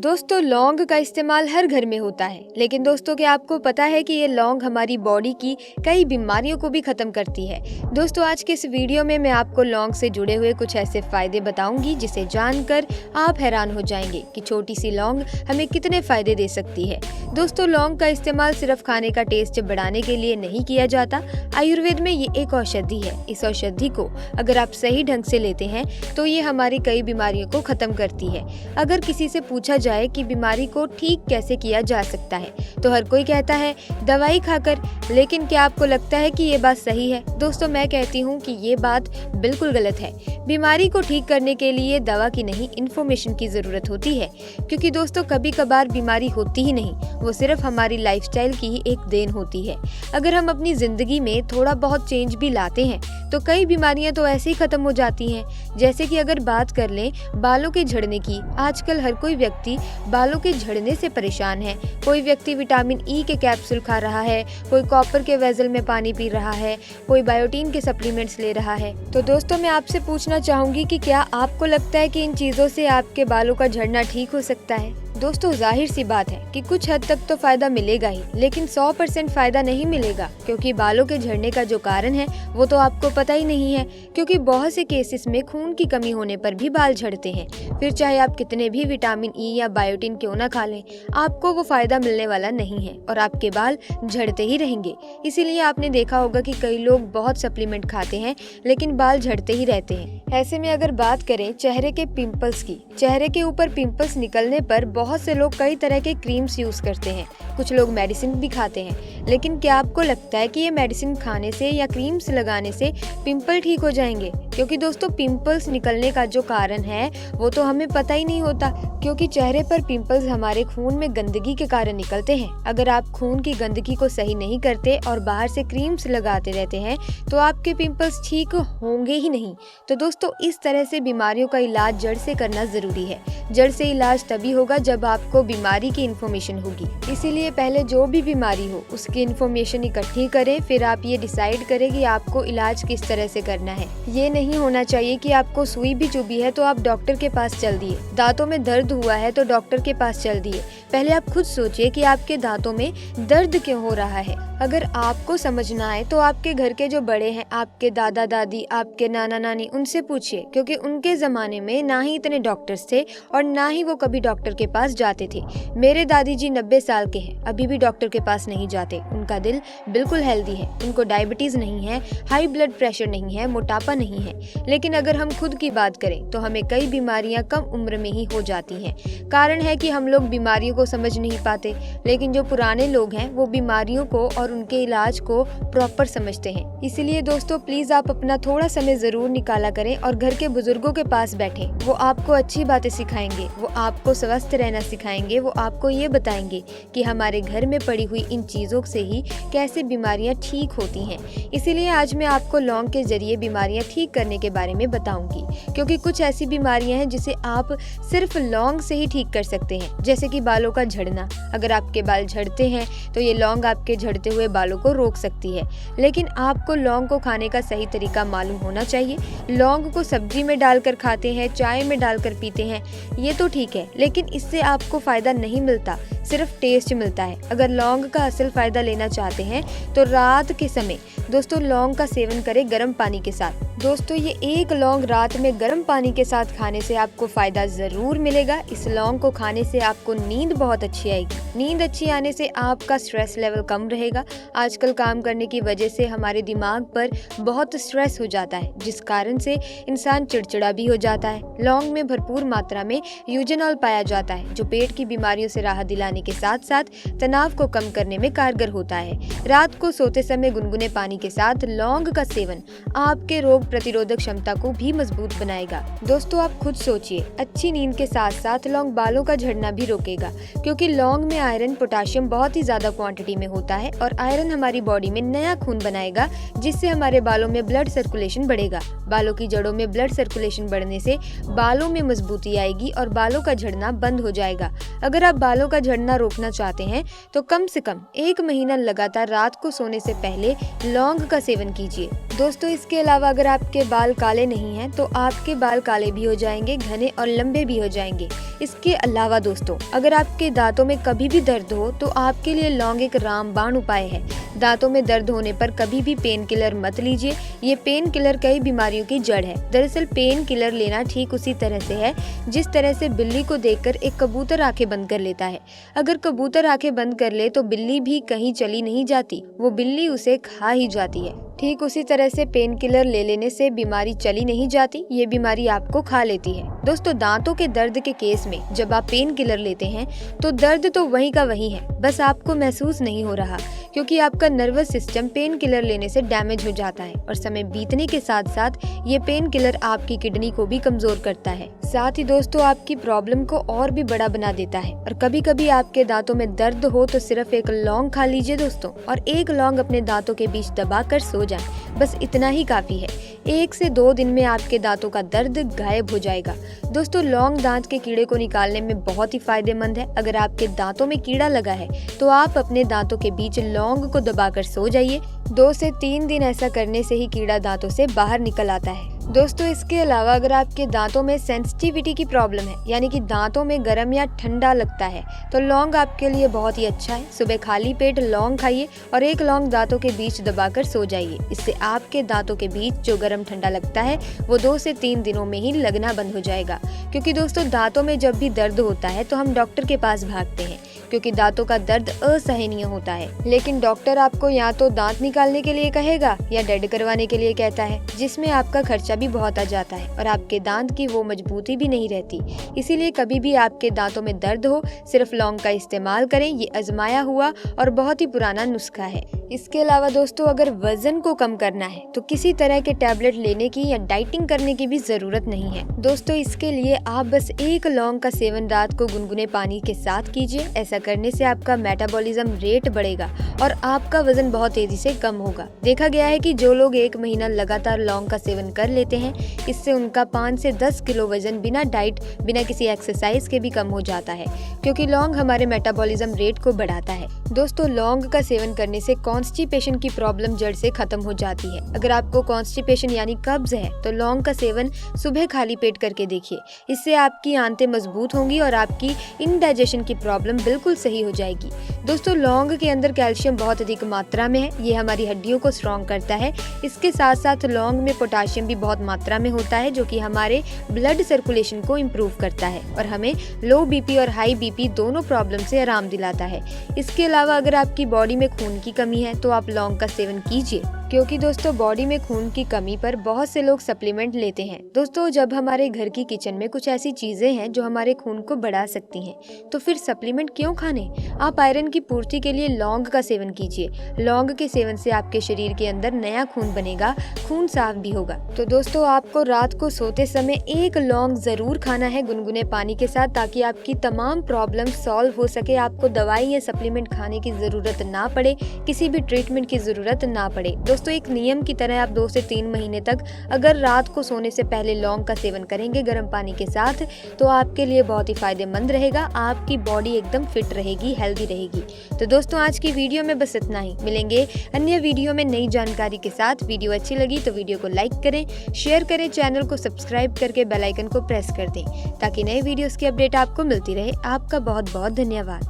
दोस्तों लौंग का इस्तेमाल हर घर में होता है, लेकिन दोस्तों क्या आपको पता है कि ये लौंग हमारी बॉडी की कई बीमारियों को भी खत्म करती है। दोस्तों आज के इस वीडियो में मैं आपको लौंग से जुड़े हुए कुछ ऐसे फायदे बताऊंगी जिसे जानकर आप हैरान हो जाएंगे कि छोटी सी लौंग हमें कितने फायदे दे सकती है। दोस्तों लौंग का इस्तेमाल सिर्फ खाने का टेस्ट बढ़ाने के लिए नहीं किया जाता। आयुर्वेद में ये एक औषधि है। इस औषधि को अगर आप सही ढंग से लेते हैं तो ये हमारी कई बीमारियों को खत्म करती है। अगर किसी से पूछा जाए कि बीमारी को ठीक कैसे किया जा सकता है तो हर कोई कहता है दवाई खाकर, लेकिन क्या आपको लगता है कि ये बात सही है? दोस्तों मैं कहती हूँ कि ये बात बिल्कुल गलत है। बीमारी को ठीक करने के लिए दवा की नहीं, इन्फॉर्मेशन की जरूरत होती है, क्योंकि दोस्तों कभी कभार बीमारी होती ही नहीं, वो सिर्फ हमारी लाइफस्टाइल की ही एक देन होती है। अगर हम अपनी जिंदगी में थोड़ा बहुत चेंज भी लाते हैं तो कई बीमारियां तो ऐसे ही खत्म हो जाती हैं। जैसे कि अगर बात कर लें बालों के झड़ने की, आजकल हर कोई व्यक्ति बालों के झड़ने से परेशान है। कोई व्यक्ति विटामिन ई के कैप्सूल खा रहा है, कोई कॉपर के वेजल में पानी पी रहा है, कोई बायोटीन के सप्लीमेंट्स ले रहा है। तो दोस्तों मैं आपसे पूछना चाहूंगी कि क्या आपको लगता है कि इन चीजों से आपके बालों का झड़ना ठीक हो सकता है? दोस्तों जाहिर सी बात है कि कुछ हद तक तो फायदा मिलेगा ही, लेकिन 100% फायदा नहीं मिलेगा, क्योंकि बालों के झड़ने का जो कारण है वो तो आपको पता ही नहीं है। क्योंकि बहुत से केसेस में खून की कमी होने पर भी बाल झड़ते हैं। फिर चाहे आप कितने भी विटामिन ई या बायोटीन क्यों ना खा लें, आपको वो फायदा मिलने वाला नहीं है और आपके बाल झड़ते ही रहेंगे। इसीलिए आपने देखा होगा कि कई लोग बहुत सप्लीमेंट खाते हैं लेकिन बाल झड़ते ही रहते हैं। ऐसे में अगर बात करें चेहरे के पिंपल्स की, चेहरे के ऊपर पिंपल्स निकलने पर बहुत से लोग कई तरह के क्रीम्स यूज करते हैं, कुछ लोग मेडिसिन भी खाते हैं। लेकिन क्या आपको लगता है कि ये मेडिसिन खाने से या क्रीम्स लगाने से पिंपल ठीक हो जाएंगे? क्योंकि दोस्तों पिंपल्स निकलने का जो कारण है वो तो हमें पता ही नहीं होता, क्योंकि चेहरे पर पिंपल्स हमारे खून में गंदगी के कारण निकलते हैं। अगर आप खून की गंदगी को सही नहीं करते और बाहर से क्रीम्स लगाते रहते हैं तो आपके पिंपल्स ठीक होंगे ही नहीं। तो दोस्तों इस तरह से बीमारियों का इलाज जड़ से करना जरूरी है। जड़ से इलाज तभी होगा जब आपको बीमारी की इन्फॉर्मेशन होगी। इसीलिए पहले जो भी बीमारी हो उसकी इन्फॉर्मेशन इकट्ठी करें, फिर आप ये डिसाइड करें कि आपको इलाज किस तरह से करना है। ये नहीं होना चाहिए कि आपको सुई भी चुभी है तो आप डॉक्टर के पास चल दिए, दांतों में दर्द हुआ है तो डॉक्टर के पास चल दिए। पहले आप खुद सोचिए कि आपके दांतों में दर्द क्यों हो रहा है। अगर आपको समझना है तो आपके घर के जो बड़े हैं, आपके दादा दादी, आपके नाना नानी, उनसे पूछिए, क्योंकि उनके जमाने में ना ही इतने डॉक्टर्स थे और ना ही वो कभी डॉक्टर के पास जाते थे। मेरे दादी जी 90 साल के हैं, अभी भी डॉक्टर के पास नहीं जाते। उनका दिल बिल्कुल हेल्दी है, उनको डायबिटीज नहीं है, हाई ब्लड प्रेशर नहीं है, मोटापा नहीं है। लेकिन अगर हम खुद की बात करें तो हमें कई बीमारियां कम उम्र में ही हो जाती हैं। कारण है कि हम लोग बीमारियों को समझ नहीं पाते, लेकिन जो पुराने लोग हैं वो बीमारियों को और उनके इलाज को प्रॉपर समझते हैं। इसीलिए दोस्तों प्लीज आप अपना थोड़ा समय जरूर निकाला करें और घर के बुजुर्गों के पास बैठें। वो आपको अच्छी बातें सिखाएंगे, वो आपको स्वस्थ रहना सिखाएंगे, वो आपको ये बताएंगे कि हमारे घर में पड़ी हुई इन चीजों से ही कैसे बीमारियां ठीक होती हैं। इसीलिए आज मैं आपको लौंग के जरिए बीमारियां ठीक करने के बारे में बताऊंगी, क्योंकि कुछ ऐसी बीमारियां हैं जिसे आप सिर्फ लौंग से ही ठीक कर सकते हैं। जैसे कि बालों का झड़ना, अगर आपके बाल झड़ते हैं तो ये लौंग आपके झड़ते हुए बालों को रोक सकती है। लेकिन आपको लौंग को खाने का सही तरीका मालूम होना चाहिए। लौंग को सब्जी में डालकर खाते हैं, चाय में डालकर पीते हैं, ये तो ठीक है, लेकिन इससे आपको फायदा नहीं मिलता, सिर्फ टेस्ट मिलता है। अगर लौंग का असल फायदा लेना चाहते हैं तो रात के समय दोस्तों लौंग का सेवन करें गर्म पानी के साथ। दोस्तों ये एक लौंग रात में गर्म पानी के साथ खाने से आपको फायदा जरूर मिलेगा। इस लौंग को खाने से आपको नींद बहुत अच्छी आएगी। नींद अच्छी आने से आपका स्ट्रेस लेवल कम रहेगा। आजकल काम करने की वजह से हमारे दिमाग पर बहुत स्ट्रेस हो जाता है, जिस कारण से इंसान चिड़चिड़ा भी हो जाता है। लौंग में भरपूर मात्रा में यूजेनॉल पाया जाता है, जो पेट की बीमारियों से राहत दिलाने के साथ साथ तनाव को कम करने में कारगर होता है। रात को सोते समय गुनगुने पानी के साथ लौंग का सेवन आपके रोग प्रतिरोधक क्षमता को भी मजबूत बनाएगा। दोस्तों आप खुद सोचिए, अच्छी नींद के साथ साथ लौंग बालों का झड़ना भी रोकेगा, क्योंकि लौंग में आयरन, पोटाशियम बहुत ही ज्यादा क्वांटिटी में होता है और और आयरन हमारी बॉडी में नया खून बनाएगा, जिससे हमारे बालों में ब्लड सर्कुलेशन बढ़ेगा। बालों की जड़ों में ब्लड सर्कुलेशन बढ़ने से बालों में मजबूती आएगी और बालों का झड़ना बंद हो जाएगा। अगर आप बालों का झड़ना रोकना चाहते हैं तो कम से कम 1 महीना लगातार रात को सोने से पहले लौंग का सेवन कीजिए। दोस्तों, इसके अलावा अगर आपके बाल काले नहीं हैं तो आपके बाल काले भी हो जाएंगे, घने और लंबे भी हो जाएंगे। इसके अलावा दोस्तों, अगर आपके दांतों में कभी भी दर्द हो तो आपके लिए लौंग एक रामबाण उपाय है। दांतों में दर्द होने पर कभी भी पेन किलर मत लीजिए। ये पेन किलर कई बीमारियों की जड़ है। दरअसल पेन किलर लेना ठीक उसी तरह से है जिस तरह से बिल्ली को देखकर एक कबूतर आंखें बंद कर लेता है। अगर कबूतर आंखें बंद कर ले तो बिल्ली भी कहीं चली नहीं जाती, वो बिल्ली उसे खा ही जाती है। ठीक उसी तरह से पेन किलर ले लेने से बीमारी चली नहीं जाती, ये बीमारी आपको खा लेती है। दोस्तों, दांतों के दर्द के केस में जब आप पेन किलर लेते हैं तो दर्द तो वही का वही है, बस आपको महसूस नहीं हो रहा, क्योंकि आपका नर्वस सिस्टम पेन किलर लेने से डैमेज हो जाता है और समय बीतने के साथ साथ ये पेन किलर आपकी किडनी को भी कमजोर करता है। साथ ही दोस्तों, आपकी प्रॉब्लम को और भी बड़ा बना देता है। और कभी कभी आपके दांतों में दर्द हो तो सिर्फ एक लौंग खा लीजिए दोस्तों, और एक लौंग अपने दांतों के बीच दबा कर सो जाएं। बस इतना ही काफी है। 1 से 2 दिन में आपके दांतों का दर्द गायब हो जाएगा। दोस्तों, लौंग दांत के कीड़े को निकालने में बहुत ही फायदेमंद है। अगर आपके दांतों में कीड़ा लगा है तो आप अपने दांतों के बीच लौंग को दबाकर सो जाइए। 2 से 3 दिन ऐसा करने से ही कीड़ा दांतों से बाहर निकल आता है। दोस्तों, इसके अलावा अगर आपके दांतों में सेंसिटिविटी की प्रॉब्लम है, यानी कि दांतों में गर्म या ठंडा लगता है, तो लौंग आपके लिए बहुत ही अच्छा है। सुबह खाली पेट लौंग खाइए और एक लौंग दांतों के बीच दबाकर सो जाइए। इससे आपके दांतों के बीच जो गर्म ठंडा लगता है वो 2 से 3 दिनों में ही लगना बंद हो जाएगा। क्योंकि दोस्तों, दांतों में जब भी दर्द होता है तो हम डॉक्टर के पास भागते हैं, क्योंकि दांतों का दर्द असहनीय होता है। लेकिन डॉक्टर आपको या तो दांत निकालने के लिए कहेगा या डेड करवाने के लिए कहता है, जिसमें आपका खर्चा भी बहुत आ जाता है और आपके दांत की वो मजबूती भी नहीं रहती। इसीलिए कभी भी आपके दांतों में दर्द हो, सिर्फ लौंग का इस्तेमाल करें। ये आजमाया हुआ और बहुत ही पुराना नुस्खा है। इसके अलावा दोस्तों, अगर वजन को कम करना है तो किसी तरह के टैबलेट लेने की या डाइटिंग करने की भी जरूरत नहीं है। दोस्तों, इसके लिए आप बस एक लौंग का सेवन रात को गुनगुने पानी के साथ कीजिए। ऐसा करने से आपका मेटाबॉलिज्म रेट बढ़ेगा और आपका वजन बहुत तेजी से कम होगा। देखा गया है कि जो लोग 1 महीना लगातार लौंग का सेवन कर लेते हैं, इससे उनका 5 से 10 किलो वजन बिना डाइट, बिना किसी एक्सरसाइज के भी कम हो जाता है, क्योंकि लौंग हमारे मेटाबॉलिज्म रेट को बढ़ाता है। दोस्तों, लौंग का सेवन करने से कॉन्स्टिपेशन की प्रॉब्लम जड़ से खत्म हो जाती है। अगर आपको कॉन्स्टिपेशन यानी कब्ज है तो लौंग का सेवन सुबह खाली पेट करके देखिए। इससे आपकी आंतें मजबूत होंगी और आपकी इनडाइजेशन की प्रॉब्लम बिल्कुल सही हो जाएगी। दोस्तों, लौंग के अंदर कैल्शियम बहुत अधिक मात्रा में है, ये हमारी हड्डियों को स्ट्रॉन्ग करता है। इसके साथ साथ लौंग में पोटाशियम भी बहुत मात्रा में होता है, जो कि हमारे ब्लड सर्कुलेशन को इम्प्रूव करता है और हमें लो बीपी और हाई बीपी दोनों प्रॉब्लम से आराम दिलाता है। इसके अलावा अगर आपकी बॉडी में खून की कमी है तो आप लौंग का सेवन कीजिए, क्योंकि दोस्तों, बॉडी में खून की कमी पर बहुत से लोग सप्लीमेंट लेते हैं। दोस्तों, जब हमारे घर की किचन में कुछ ऐसी चीजें हैं जो हमारे खून को बढ़ा सकती हैं, तो फिर सप्लीमेंट क्यों खाने। आप आयरन की पूर्ति के लिए लौंग का सेवन कीजिए। लौंग के सेवन से आपके शरीर के अंदर नया खून बनेगा, खून साफ भी होगा। तो दोस्तों, आपको रात को सोते समय एक लौंग जरूर खाना है गुनगुने पानी के साथ, ताकि आपकी तमाम प्रॉब्लम सॉल्व हो सके। आपको दवाई या सप्लीमेंट खाने की जरूरत ना पड़े, किसी भी ट्रीटमेंट की जरूरत ना पड़े। दोस्तों, एक नियम की तरह आप 2 से 3 महीने तक अगर रात को सोने से पहले लौंग का सेवन करेंगे गर्म पानी के साथ, तो आपके लिए बहुत ही फायदेमंद रहेगा। आपकी बॉडी एकदम फिट रहेगी, हेल्दी रहेगी। तो दोस्तों, आज की वीडियो में बस इतना ही। मिलेंगे अन्य वीडियो में नई जानकारी के साथ। वीडियो अच्छी लगी तो वीडियो को लाइक करें, शेयर करें, चैनल को सब्सक्राइब करके बेल आइकन को प्रेस कर दें, ताकि नए वीडियोस की अपडेट आपको मिलती रहे। आपका बहुत बहुत धन्यवाद।